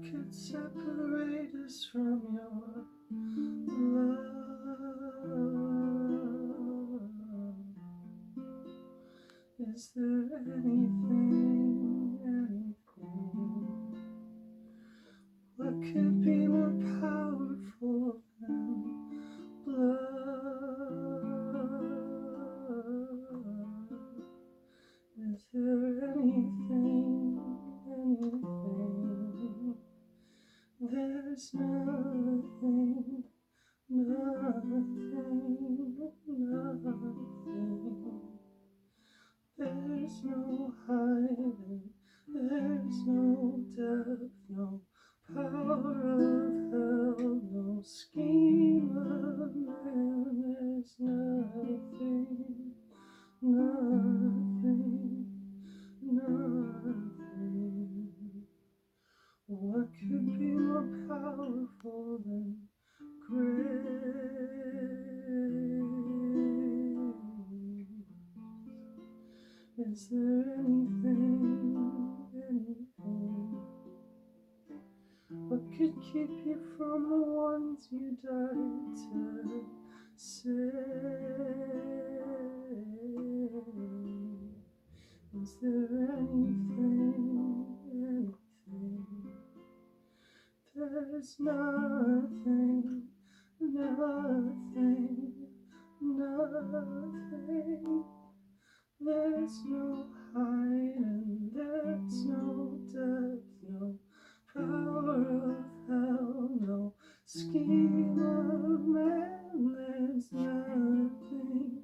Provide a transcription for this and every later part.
could separate us from your love? Is there anything? What could be more powerful than blood? Is there anything? There's nothing, nothing. There's no hiding, there's no depth, no power of hell, no scheme of man. There's nothing, nothing. What could be more powerful than grace? Is there anything? What could keep you from the ones you died to save? Is there anything? There's nothing, nothing. There's no hiding, there's no depth, no power of hell, no scheme of man. There's nothing,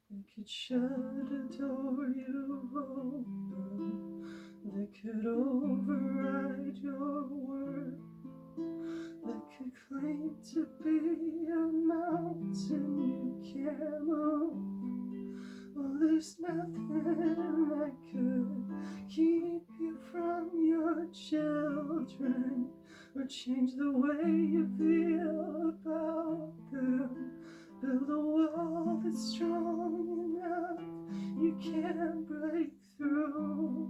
They could shut a door you've opened, they could override your word, they could claim to be a mountain you can't move. Well, there's nothing that could keep you from your children, or change the way you feel about them. Build a wall that's strong enough you can't break through.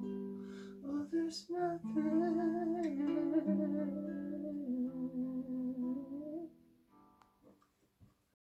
Oh, there's nothing,